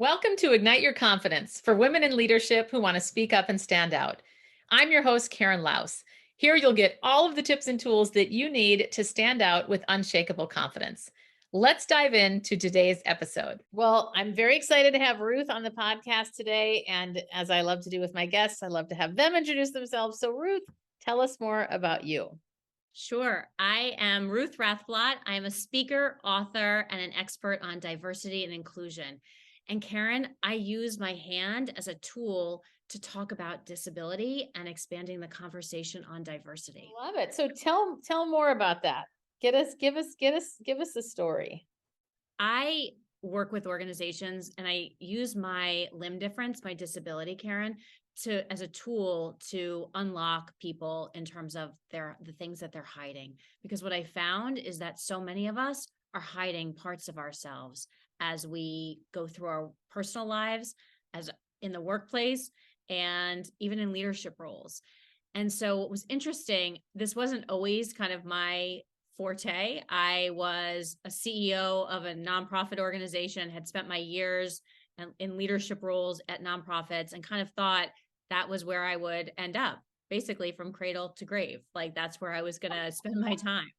Welcome to Ignite Your Confidence for women in leadership who want to speak up and stand out. I'm your host, Karen Laus. Here you'll get all of the tips and tools that you need to stand out with unshakable confidence. Let's dive into today's episode. Well, I'm very excited to have Ruth on the podcast today. And as I love to do with my guests, I love to have them introduce themselves. So, Ruth, tell us more about you. Sure. I am Ruth Rathblott. I am a speaker, author, and an expert on diversity and inclusion. And Karen, I use my hand as a tool to talk about disability and expanding the conversation on diversity. Love it. So tell more about that. Give us a story. I work with organizations and I use my limb difference, my disability, Karen, as a tool to unlock people in terms of the things that they're hiding. Because what I found is that so many of us are hiding parts of ourselves as we go through our personal lives, as in the workplace, and even in leadership roles. And so what was interesting, this wasn't always kind of my forte. I was a CEO of a nonprofit organization, had spent my years in leadership roles at nonprofits, and kind of thought that was where I would end up, basically from cradle to grave. Like that's where I was going to spend my time.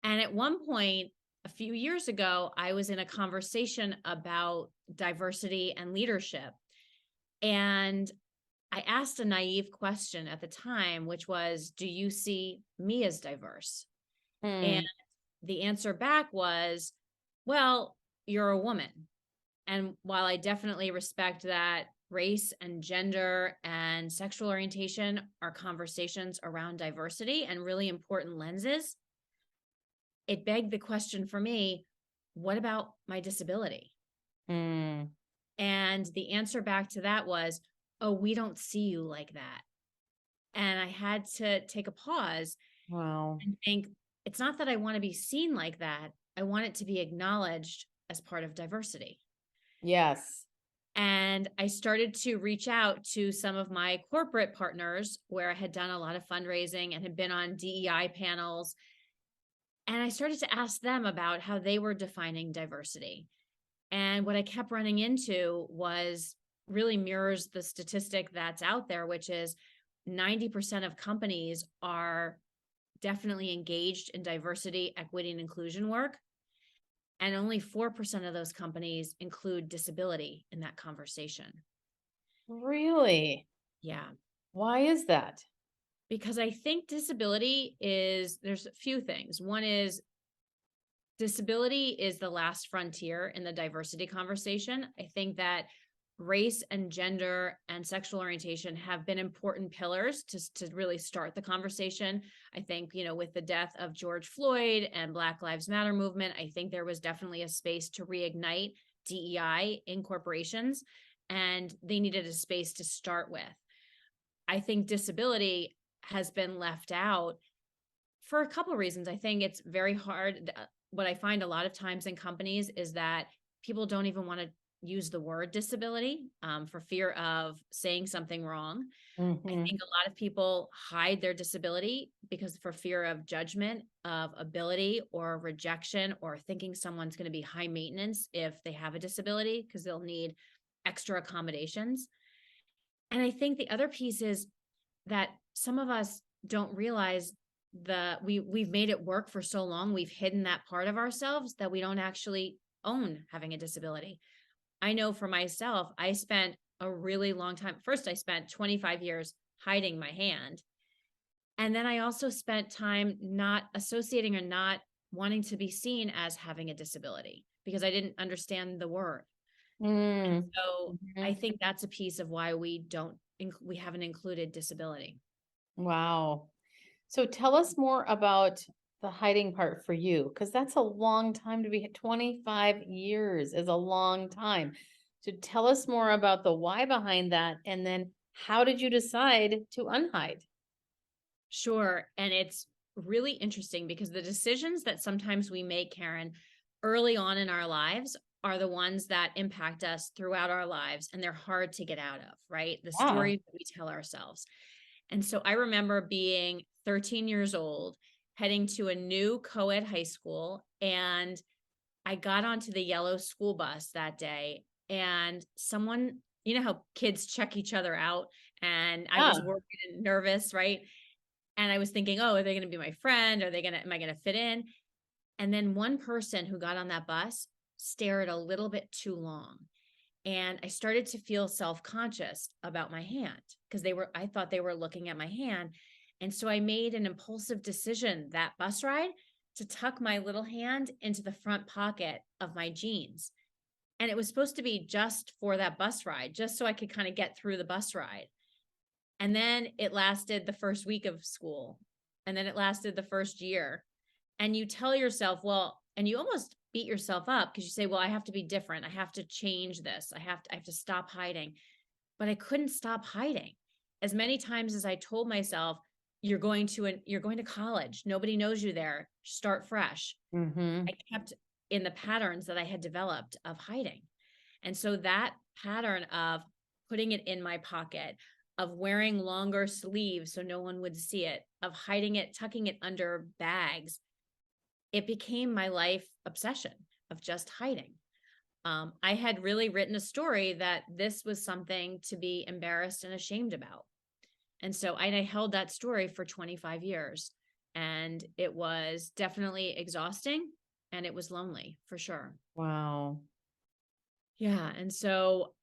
And at one point, a few years ago, I was in a conversation about diversity and leadership. And I asked a naive question at the time, which was, do you see me as diverse? And the answer back was, well, you're a woman. And while I definitely respect that race and gender and sexual orientation are conversations around diversity and really important lenses, it begged the question for me, what about my disability? Mm. And the answer back to that was, oh, we don't see you like that. And I had to take a pause Wow. and think, it's not that I want to be seen like that. I want it to be acknowledged as part of diversity. Yes. And I started to reach out to some of my corporate partners where I had done a lot of fundraising and had been on DEI panels. And I started to ask them about how they were defining diversity. And what I kept running into was really mirrors the statistic that's out there, which is 90% of companies are definitely engaged in diversity, equity, and inclusion work. And only 4% of those companies include disability in that conversation. Really? Yeah. Why is that? Because I think there's a few things. One is disability is the last frontier in the diversity conversation. I think that race and gender and sexual orientation have been important pillars to really start the conversation. I think, with the death of George Floyd and Black Lives Matter movement, I think there was definitely a space to reignite DEI in corporations, and they needed a space to start with. I think disability has been left out for a couple of reasons. I think it's very hard. What I find a lot of times in companies is that people don't even want to use the word disability for fear of saying something wrong. I think a lot of people hide their disability because for fear of judgment, of ability or rejection, or thinking someone's going to be high maintenance if they have a disability because they'll need extra accommodations. And I think the other piece is that some of us don't realize we've made it work for so long. We've hidden that part of ourselves that we don't actually own having a disability. I know for myself, I spent a really long time. First, I spent 25 years hiding my hand. And then I also spent time not associating or not wanting to be seen as having a disability because I didn't understand the word. And so I think that's a piece of why we haven't included disability. Wow. So tell us more about the hiding part for you, because that's a long time to be 25 years is a long time. So tell us more about the why behind that. And then how did you decide to unhide? Sure. And it's really interesting because the decisions that sometimes we make, Karen, early on in our lives are the ones that impact us throughout our lives, and they're hard to get out of, right? The Yeah. stories that we tell ourselves. And so I remember being 13 years old, heading to a new co-ed high school, and I got onto the yellow school bus that day, and someone, you know how kids check each other out, and I was Yeah. worried and nervous, right? And I was thinking, "Oh, are they gonna be my friend? Am I gonna fit in?" And then one person who got on that bus stared a little bit too long. And I started to feel self-conscious about my hand because I thought they were looking at my hand. And so I made an impulsive decision that bus ride to tuck my little hand into the front pocket of my jeans. And it was supposed to be just for that bus ride, just so I could kind of get through the bus ride. And then it lasted the first week of school. And then it lasted the first year. And you tell yourself, well, and you almost beat yourself up because you say, well, I have to be different. I have to change this. I have to stop hiding. But I couldn't stop hiding. As many times as I told myself, you're going to college. Nobody knows you there. Start fresh. Mm-hmm. I kept in the patterns that I had developed of hiding. And so that pattern of putting it in my pocket, of wearing longer sleeves so no one would see it, of hiding it, tucking it under bags, it became my life obsession of just hiding. I had really written a story that this was something to be embarrassed and ashamed about. And so I held that story for 25 years. And it was definitely exhausting and it was lonely for sure. Wow. Yeah. And so,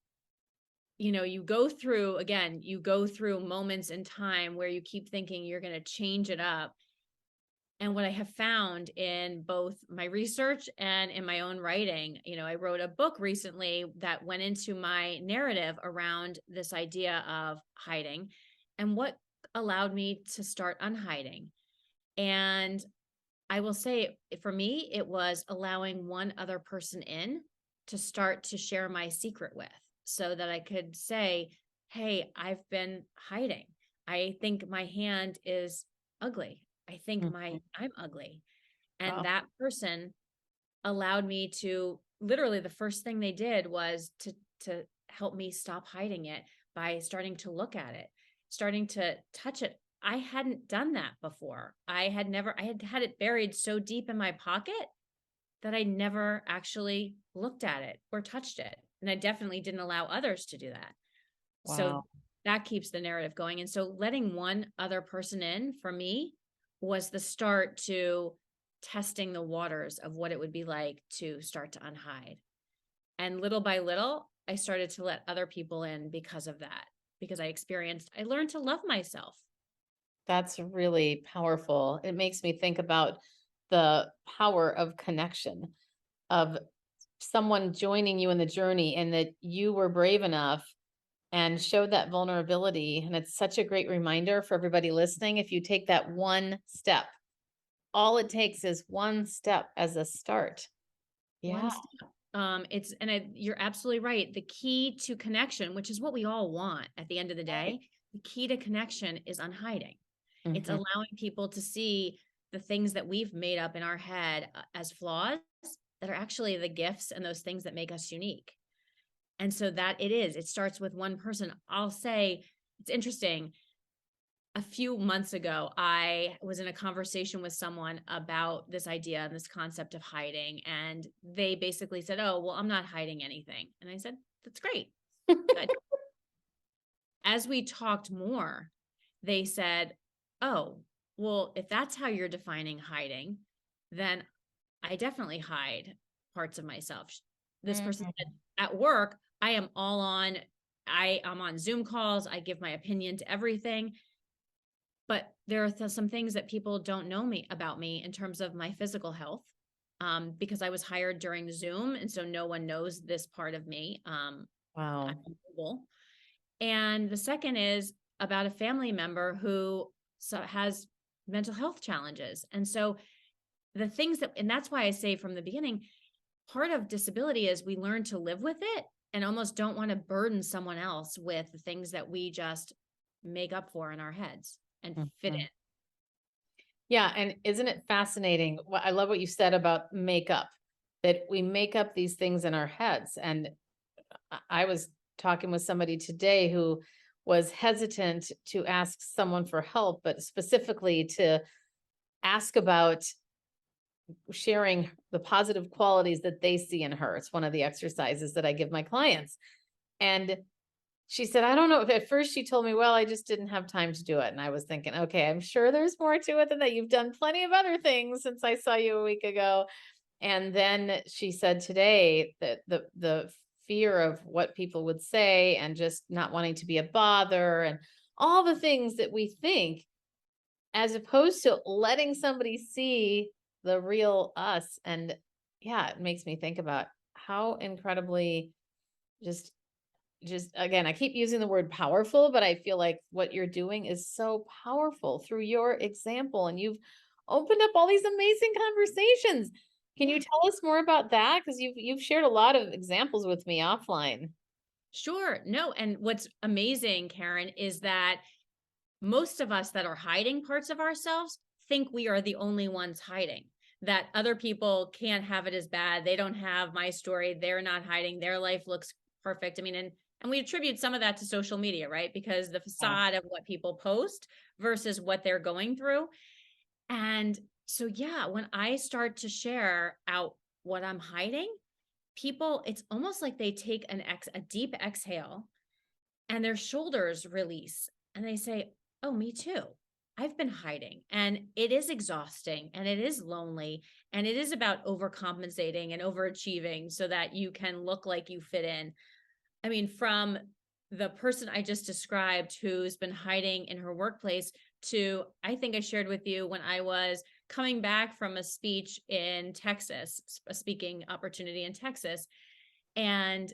you go through moments in time where you keep thinking you're going to change it up. And what I have found in both my research and in my own writing, I wrote a book recently that went into my narrative around this idea of hiding and what allowed me to start unhiding. And I will say for me, it was allowing one other person in to start to share my secret with so that I could say, hey, I've been hiding. I think my hand is ugly. I think Mhm. I'm ugly. And Wow. that person allowed me to literally the first thing they did was to help me stop hiding it by starting to look at it, starting to touch it. I hadn't done that before. I had had it buried so deep in my pocket that I never actually looked at it or touched it. And I definitely didn't allow others to do that. So Wow. that keeps the narrative going. And so letting one other person in for me was the start to testing the waters of what it would be like to start to unhide. And little by little, I started to let other people in because of that, because I learned to love myself. That's really powerful. It makes me think about the power of connection, of someone joining you in the journey and that you were brave enough and showed that vulnerability. And it's such a great reminder for everybody listening. If you take that one step, all it takes is one step as a start. One Yeah. step. You're absolutely right. The key to connection, which is what we all want at the end of the Right. day, the key to connection is unhiding. It's Mhm. allowing people to see the things that we've made up in our head as flaws that are actually the gifts and those things that make us unique. And so it starts with one person. I'll say it's interesting. A few months ago, I was in a conversation with someone about this idea and this concept of hiding. And they basically said, oh, well, I'm not hiding anything. And I said, that's great. Good. As we talked more, they said, oh, well, if that's how you're defining hiding, then I definitely hide parts of myself. This person said, Mhm. at work, I am on Zoom calls. I give my opinion to everything. But there are some things that people don't know me about me in terms of my physical health, because I was hired during Zoom, and so no one knows this part of me. I'm Wow. mobile. And the second is about a family member who has mental health challenges. And so and that's why I say from the beginning, part of disability is we learn to live with it and almost don't want to burden someone else with the things that we just make up for in our heads and fit Mhm. in. Yeah, and isn't it fascinating? I love what you said about makeup, that we make up these things in our heads. And I was talking with somebody today who was hesitant to ask someone for help, but specifically to ask about sharing the positive qualities that they see in her. It's one of the exercises that I give my clients. And she said, I don't know. At first, she told me, well, I just didn't have time to do it. And I was thinking, okay, I'm sure there's more to it than that. You've done plenty of other things since I saw you a week ago. And then she said today that the fear of what people would say and just not wanting to be a bother and all the things that we think, as opposed to letting somebody see the real us. And yeah, it makes me think about how incredibly just again, I keep using the word powerful, but I feel like what you're doing is so powerful through your example, and you've opened up all these amazing conversations. Can you Yeah, tell us more about that? Because you've shared a lot of examples with me offline. sure. No, and what's amazing, Karen, is that most of us that are hiding parts of ourselves think we are the only ones hiding, that other people can't have it as bad. They don't have my story. They're not hiding. Their life looks perfect. I mean, and we attribute some of that to social media, right? Because the Yeah. facade of what people post versus what they're going through. And so, yeah, when I start to share out what I'm hiding, people, it's almost like they take a deep exhale and their shoulders release and they say, oh, me too. I've been hiding and it is exhausting and it is lonely and it is about overcompensating and overachieving so that you can look like you fit in. I mean, from the person I just described who's been hiding in her workplace to, I think I shared with you when I was coming back from a speech in Texas, a speaking opportunity in Texas. And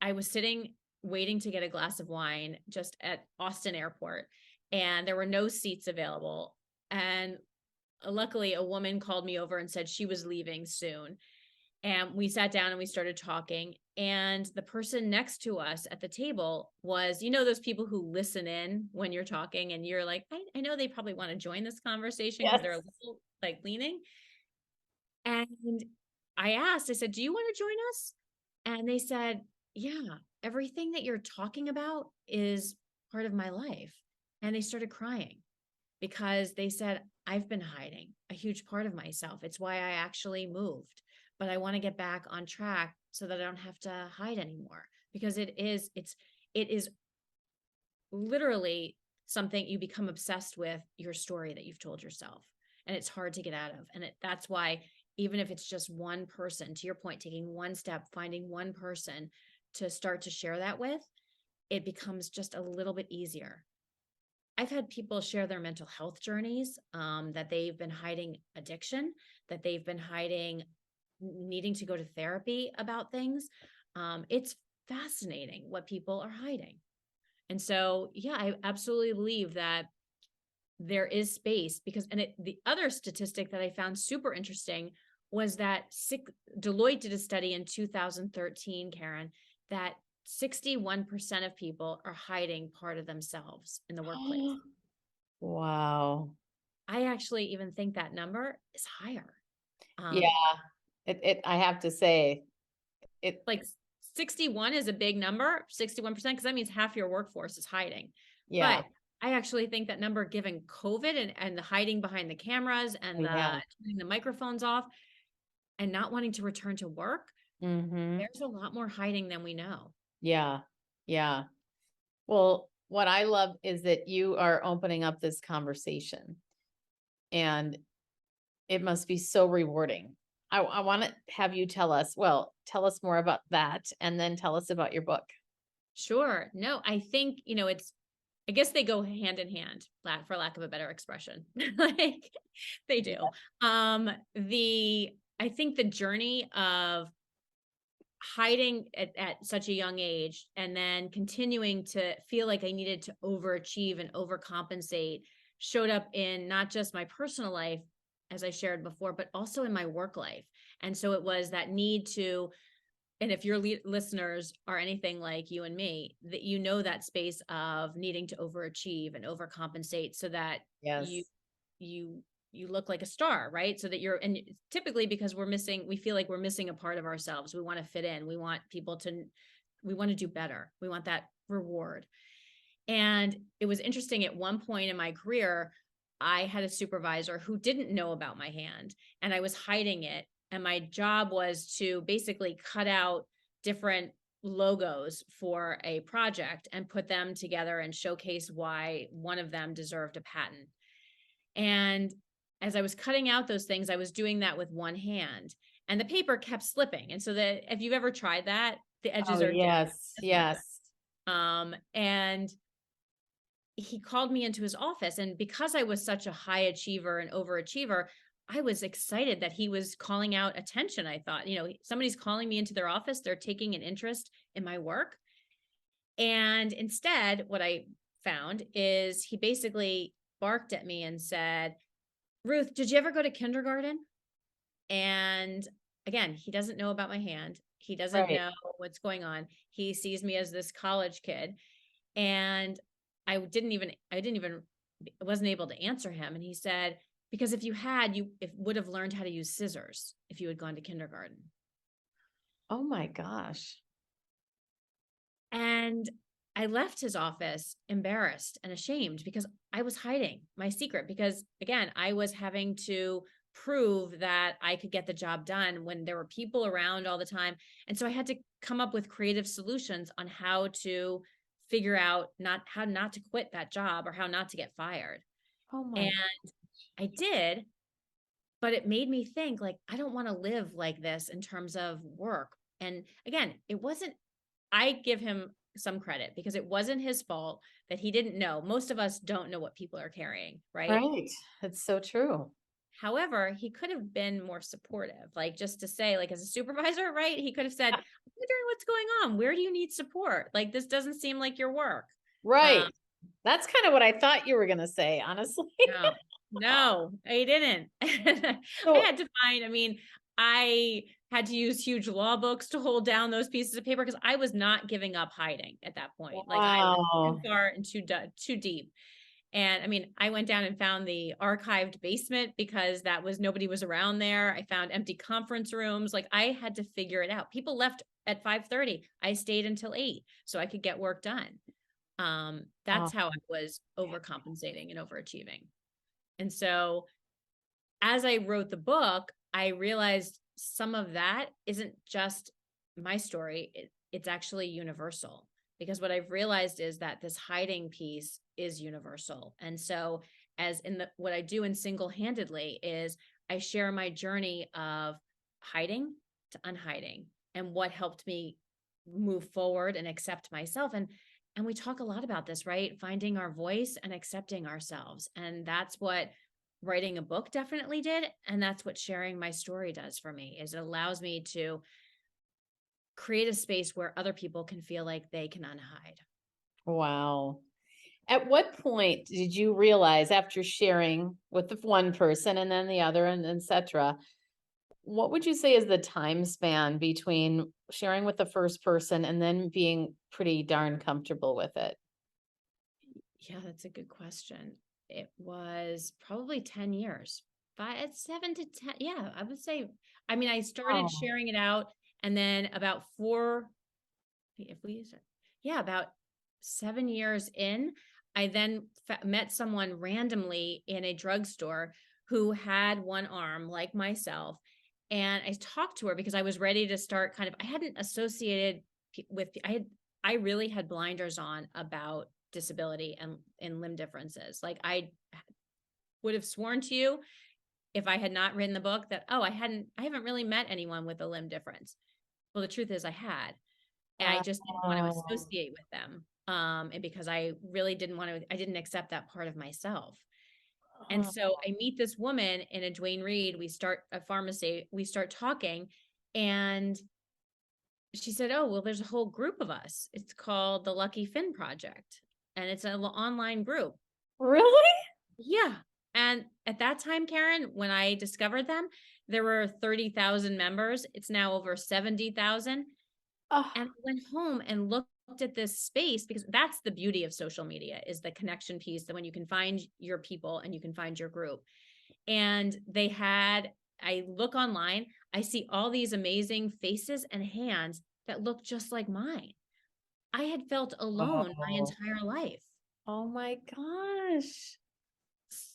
I was sitting waiting to get a glass of wine just at Austin Airport, and there were no seats available. And luckily, a woman called me over and said she was leaving soon. And we sat down and we started talking. And the person next to us at the table was, those people who listen in when you're talking, and you're like, I know they probably want to join this conversation because they're a Yes. little like leaning. And I said, do you want to join us? And they said, yeah, everything that you're talking about is part of my life. And they started crying because they said, I've been hiding a huge part of myself. It's why I actually moved, but I want to get back on track so that I don't have to hide anymore because it is literally something you become obsessed with your story that you've told yourself and it's hard to get out of. And that's why, even if it's just one person, to your point, taking one step, finding one person to start to share that with, it becomes just a little bit easier. I've had people share their mental health journeys, that they've been hiding addiction, that they've been hiding needing to go to therapy about things. It's fascinating what people are hiding. And so, yeah, I absolutely believe that there is space because, the other statistic that I found super interesting was that Deloitte did a study in 2013, Karen, that 61% of people are hiding part of themselves in the workplace. Wow. I actually even think that number is higher. Yeah. Um, I have to say it. like 61 is a big number, 61%, because that means half your workforce is hiding. Yeah. But I actually think that number, given COVID and the hiding behind the cameras and the Yeah. turning the microphones off and not wanting to return to work, Hmm. there's a lot more hiding than we know. Yeah. Yeah. Well, what I love is that you are opening up this conversation, and it must be so rewarding. I want to have you tell us more about that, and then tell us about your book. Sure. No, I think, I guess they go hand in hand, for lack of a better expression. Like they do. I think the journey of hiding at such a young age and then continuing to feel like I needed to overachieve and overcompensate showed up in not just my personal life, as I shared before, but also in my work life. And so it was that need to, and if your listeners are anything like you and me, that that space of needing to overachieve and overcompensate so that you Yes. you you look like a star, right? So that and typically because we feel like we're missing a part of ourselves. We want to fit in. We want to do better. We want that reward. And it was interesting at one point in my career, I had a supervisor who didn't know about my hand and I was hiding it. And my job was to basically cut out different logos for a project and put them together and showcase why one of them deserved a patent. And as I was cutting out those things, I was doing that with one hand and the paper kept slipping. And so that if you've ever tried that, the edges Oh, are just yes. everywhere. Yes. And he called me into his office. And because I was such a high achiever and overachiever, I was excited that he was calling out attention. I thought, somebody's calling me into their office. They're taking an interest in my work. And instead, what I found is he basically barked at me and said, Ruth, did you ever go to kindergarten? And again, he doesn't know about my hand. He doesn't Right. know what's going on. He sees me as this college kid. And I wasn't able to answer him. And he said, because if you had, you would have learned how to use scissors if you had gone to kindergarten. Oh my gosh. And I left his office embarrassed and ashamed because I was hiding my secret because again, I was having to prove that I could get the job done when there were people around all the time. And so I had to come up with creative solutions on how to figure out not how not to quit that job or how not to get fired. Oh And my. I did, but it made me think like I don't want to live like this in terms of work. And again, it wasn't I give him some credit because it wasn't his fault that he didn't know. Most of us don't know what people are carrying, right? Right. It's so true. However, he could have been more supportive, like just to say, like as a supervisor, right? He could have said, I'm wondering what's going on. Where do you need support? Like this doesn't seem like your work. Right. Um, That's kind of what I thought you were going to say, honestly. no, no, I didn't. I So, had to find, I mean, I had to use huge law books to hold down those pieces of paper because I was not giving up hiding at that point. Like I was too wow. far and too deep. And I mean, I went down and found the archived basement because nobody was around there. I found empty conference rooms. Like I had to figure it out. People left at 5:30. I stayed until 8 so I could get work done. Oh, That's how I was overcompensating and overachieving. And so as I wrote the book, I realized some of that isn't just my story. It's actually universal because what I've realized is that this hiding piece is universal. And so as in what I do in single-handedly is I share my journey of hiding to unhiding and what helped me move forward and accept myself. And we talk a lot about this, right? Finding our voice and accepting ourselves. And that's what writing a book definitely did. And that's what sharing my story does for me is it allows me to create a space where other people can feel like they can unhide. wow. At what point did you realize after sharing with the one person and then the other and etc., what would you say is the time span between sharing with the first person and then being pretty darn comfortable with it? Yeah, that's a good question. It was probably 10 years, 7 to 10. Yeah, I would say, I mean, I started Oh, sharing it out and then about if we use it, yeah, about 7 years in, I then met someone randomly in a drugstore who had one arm like myself. And I talked to her because I was ready to start I hadn't associated I really had blinders on about disability and limb differences. Like I would have sworn to you if I had not written the book that, oh, I haven't really met anyone with a limb difference. Well, the truth is I had. And I just didn't want to wow. associate with them. And because I really I didn't accept that part of myself. And Oh, so I meet this woman in a Dwayne Reed. We start a pharmacy, we start talking, and she said, oh, well, there's a whole group of us. It's called the Lucky Finn Project, and it's an online group. really? Yeah. And at that time, Karen, when I discovered them, there were 30,000 members. It's now over 70,000. Oh, And I went home and looked at this space because that's the beauty of social media is the connection piece that when you can find your people and you can find your group. And I look online, I see all these amazing faces and hands that look just like mine. I had felt alone my oh, entire life. oh my gosh.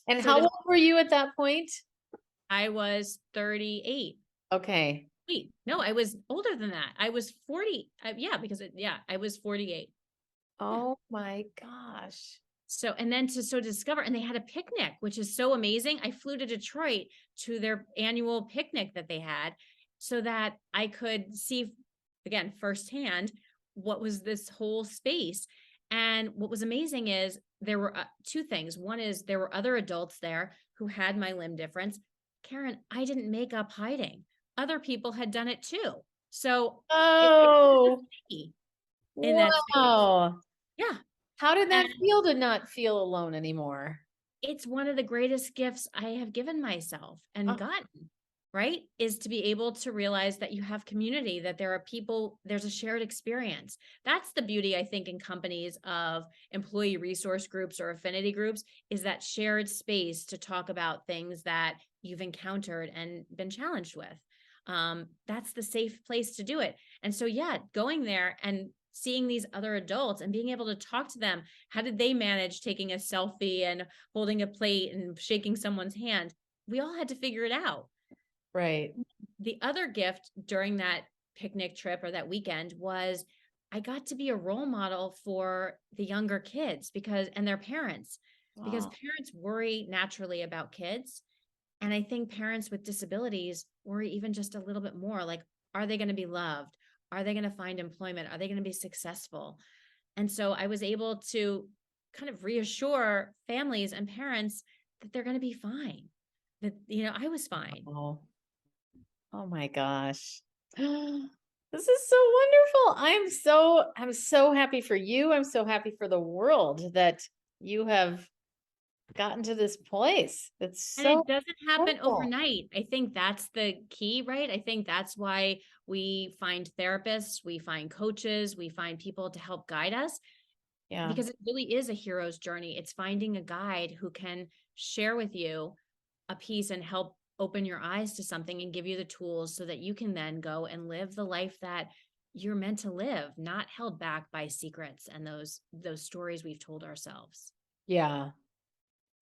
And So how to, old were you at that point? I was 38. Okay. Wait, no, I was older than that. I was 40. Yeah, because I was 48. Yeah. Oh my gosh. So, and then to discover, and they had a picnic, which is so amazing. I flew to Detroit to their annual picnic that they had so that I could see again firsthand what was this whole space. And what was amazing is there were two things. One is there were other adults there who had my limb difference. Karen, I didn't make up hiding. Other people had done it too. So it wasn't just Oh, me in that space. wow. Yeah. How did And that feel to not feel alone anymore? it's one of the greatest gifts I have given myself and Oh, gotten, right? Is to be able to realize that you have community, that there are people, there's a shared experience. That's the beauty, I think, in companies of employee resource groups or affinity groups, is that shared space to talk about things that you've encountered and been challenged with. That's the safe place to do it. And so, yeah, going there and seeing these other adults and being able to talk to them. How did they manage taking a selfie and holding a plate and shaking someone's hand? We all had to figure it out. right. The other gift during that picnic trip or that weekend was I got to be a role model for the younger kids and their parents, because Oh, parents worry naturally about kids. And I think parents with disabilities worry even just a little bit more, like, are they going to be loved? Are they going to find employment? Are they going to be successful? And so I was able to kind of reassure families and parents that they're going to be fine, that, I was fine. oh, oh my gosh. This is so wonderful. I'm so happy for you. I'm so happy for the world that you have gotten to this place. It's And so it doesn't happen wonderful. overnight. I think that's the key, right? I think that's why we find therapists, we find coaches, we find people to help guide us, Yeah. because it really is a hero's journey. It's finding a guide who can share with you a piece and help open your eyes to something and give you the tools so that you can then go and live the life that you're meant to live, not held back by secrets and those stories we've told ourselves. Yeah.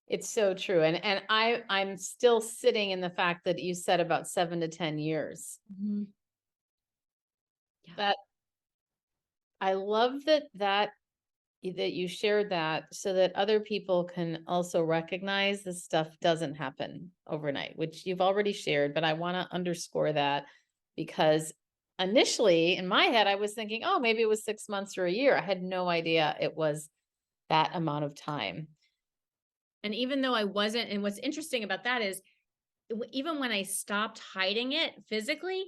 It's so true. And I'm still sitting in the fact that you said about 7 to 10 years. Mhm. Yeah. That I love that you shared that so that other people can also recognize this stuff doesn't happen overnight, which you've already shared, but I want to underscore that because initially in my head I was thinking, oh, maybe it was 6 months or a year. I had no idea it was that amount of time. And even though I wasn't, and what's interesting about that is even when I stopped hiding it physically,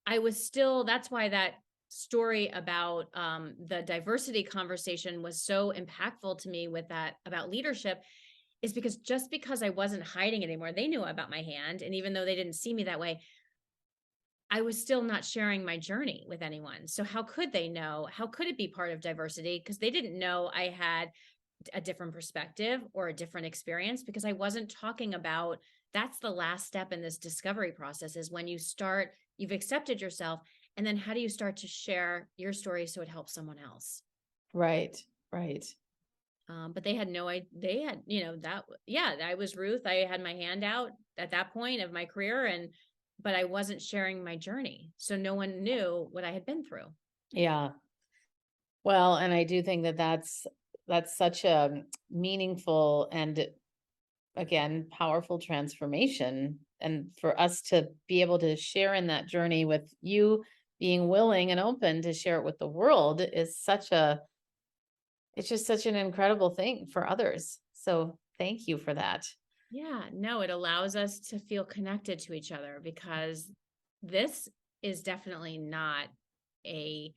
I was still, that's why that story about the diversity conversation was so impactful to me with that about leadership, is because just because I wasn't hiding it anymore, they knew about my hand. And even though they didn't see me that way, I was still not sharing my journey with anyone. So how could they know? How could it be part of diversity? Because they didn't know I had a different perspective or a different experience, because I wasn't talking about, that's the last step in this discovery process, is when you've accepted yourself, and then how do you start to share your story so it helps someone else? Right. Right. But they had no idea. They had, yeah, I was Ruth. I had my hand out at that point of my career, but I wasn't sharing my journey. So no one knew what I had been through. Yeah. Well, and I do think that that's such a meaningful and again powerful transformation and for us to be able to share in that journey with you being willing and open to share it with the world is such a it's just such an incredible thing for others. So thank you for that. Yeah, no, it allows us to feel connected to each other, because this is definitely not a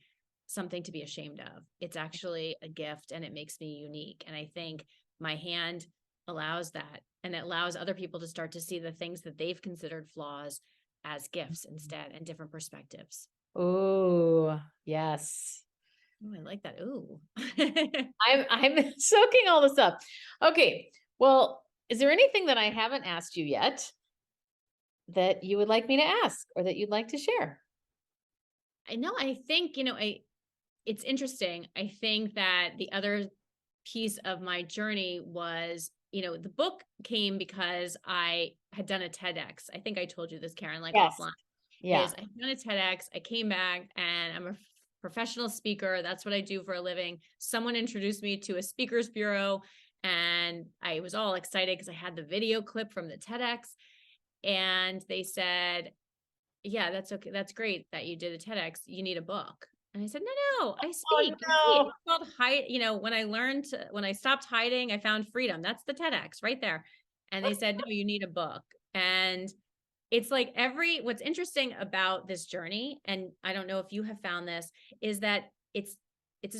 something to be ashamed of. It's actually a gift, and it makes me unique. And I think my hand allows that, and it allows other people to start to see the things that they've considered flaws as gifts instead, and different perspectives. Oh, yes. Oh, I like that. Ooh. I'm soaking all this up. Okay. Well, is there anything that I haven't asked you yet that you would like me to ask or that you'd like to share? I know, I think, it's interesting. I think that the other piece of my journey was the book came because I had done a TEDx. I think I told you this, Karen, like Yes. offline, Yeah. is I had done a TEDx. I came back and I'm a professional speaker. That's what I do for a living. Someone introduced me to a speakers bureau and I was all excited because I had the video clip from the TEDx and they said, yeah, that's okay. That's great that you did a TEDx. You need a book. And I said, no, no, I Oh speak. You see, no. it's called hide. When I stopped hiding, I found freedom. That's the TEDx right there. And they said, no, you need a book. And it's like what's interesting about this journey, and I don't know if you have found this, is that it's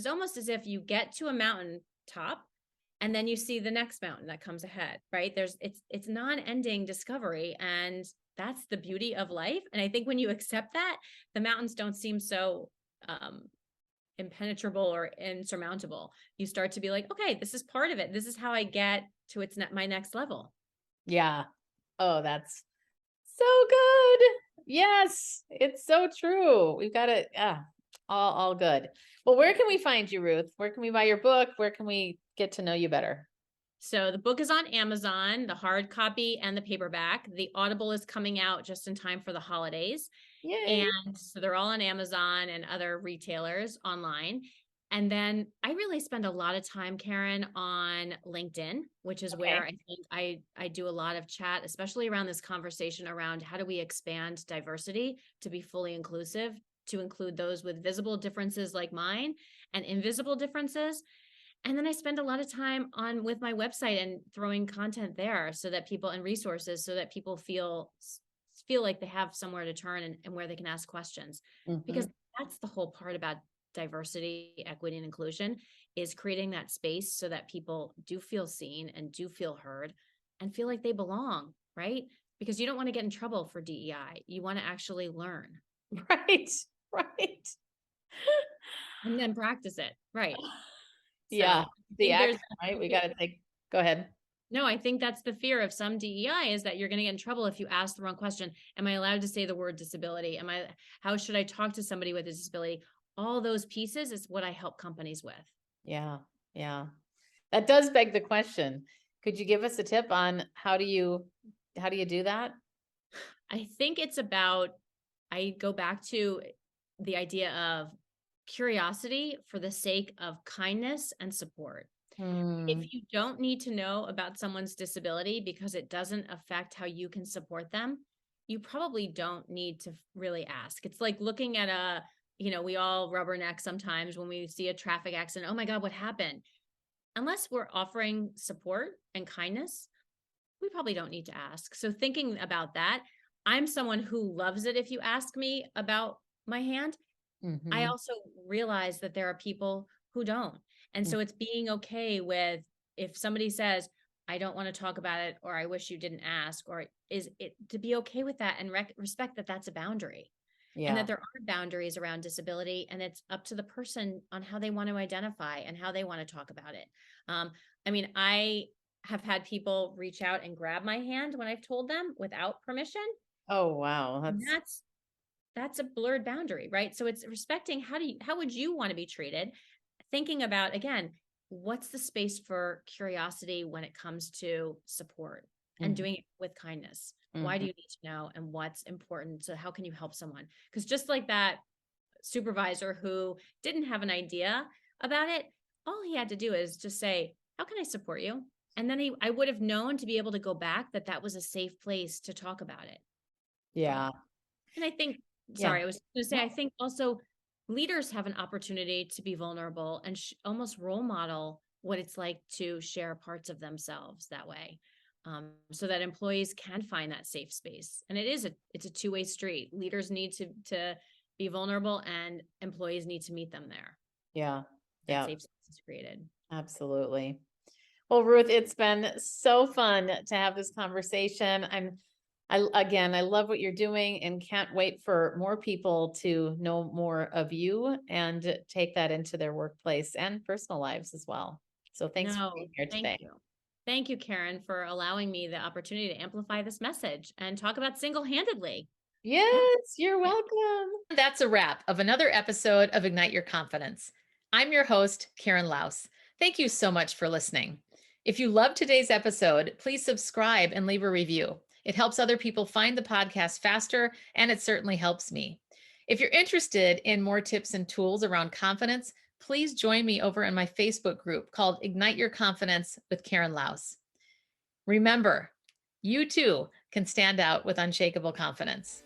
almost as if you get to a mountain top and then you see the next mountain that comes ahead, right? It's non-ending discovery, and that's the beauty of life. And I think when you accept that, the mountains don't seem so um impenetrable or insurmountable. You start to be like, okay, this is part of it. This is how I get to my next level. Yeah. Oh, that's so good. Yes, it's so true. We've got it. Yeah, all good. Well, where can we find you, Ruth? Where can we buy your book? Where can we get to know you better? So the book is on Amazon, the hard copy and the paperback. The Audible is coming out just in time for the holidays. Yay. And so they're all on Amazon and other retailers online. And then I really spend a lot of time, Karen, on LinkedIn, which is where Okay. I think I do a lot of chat, especially around this conversation around how do we expand diversity to be fully inclusive, to include those with visible differences like mine and invisible differences. And then I spend a lot of time on with my website and throwing content there so that people and resources so that people feel like they have somewhere to turn and where they can ask questions. Mhm. Because that's the whole part about diversity, equity, and inclusion is creating that space so that people do feel seen and do feel heard and feel like they belong, right? Because you don't want to get in trouble for DEI. You want to actually learn Right. Right. and then practice it. Right. Yeah. So I The think there's action, right? We got to take, go ahead. No, I think that's the fear of some DEI is that you're going to get in trouble if you ask the wrong question. Am I allowed to say the word disability? How should I talk to somebody with a disability? All those pieces is what I help companies with. Yeah. Yeah. That does beg the question. Could you give us a tip on how do you do that? I think it's about, I go back to the idea of curiosity for the sake of kindness and support. Hmm. If you don't need to know about someone's disability because it doesn't affect how you can support them, you probably don't need to really ask. It's like looking at we all rubberneck sometimes when we see a traffic accident. Oh my God, what happened? Unless we're offering support and kindness, we probably don't need to ask. So thinking about that, I'm someone who loves it if you ask me about my hand. I Mhm. also realize that there are people who don't. And Mm. so it's being okay with if somebody says, I don't want to talk about it, or I wish you didn't ask, or is it to be okay with that and respect that that's a boundary and that Yeah. there are boundaries around disability. And it's up to the person on how they want to identify and how they want to talk about it. I have had people reach out and grab my hand when I've told them without permission. Oh, wow. And That's that's a blurred boundary, right? So it's respecting how would you want to be treated? Thinking about again, what's the space for curiosity when it comes to support and mhm, doing it with kindness? Why do mhm. you need to know and what's important? So how can you help someone? Because just like that supervisor who didn't have an idea about it, all he had to do is just say, "How can I support you?" And then I would have known to be able to go back that that was a safe place to talk about it. Yeah. And I think, Yeah. sorry, I was going to say, I think also leaders have an opportunity to be vulnerable and almost role model what it's like to share parts of themselves that way. So that employees can find that safe space. And it's a two-way street. Leaders need to be vulnerable and employees need to meet them there. Yeah. That Yeah. safe space is created. Absolutely. Well, Ruth, it's been so fun to have this conversation. Again, I love what you're doing and can't wait for more people to know more of you and take that into their workplace and personal lives as well. So thanks for No, being here thank today. you. Thank you, Karen, for allowing me the opportunity to amplify this message and talk about single-handedly. Yeah. Yes, you're welcome. That's a wrap of another episode of Ignite Your Confidence. I'm your host, Karen Laus. Thank you so much for listening. If you love today's episode, please subscribe and leave a review. It helps other people find the podcast faster, and it certainly helps me. If you're interested in more tips and tools around confidence, please join me over in my Facebook group called Ignite Your Confidence with Karen Laus. Remember, you too can stand out with unshakable confidence.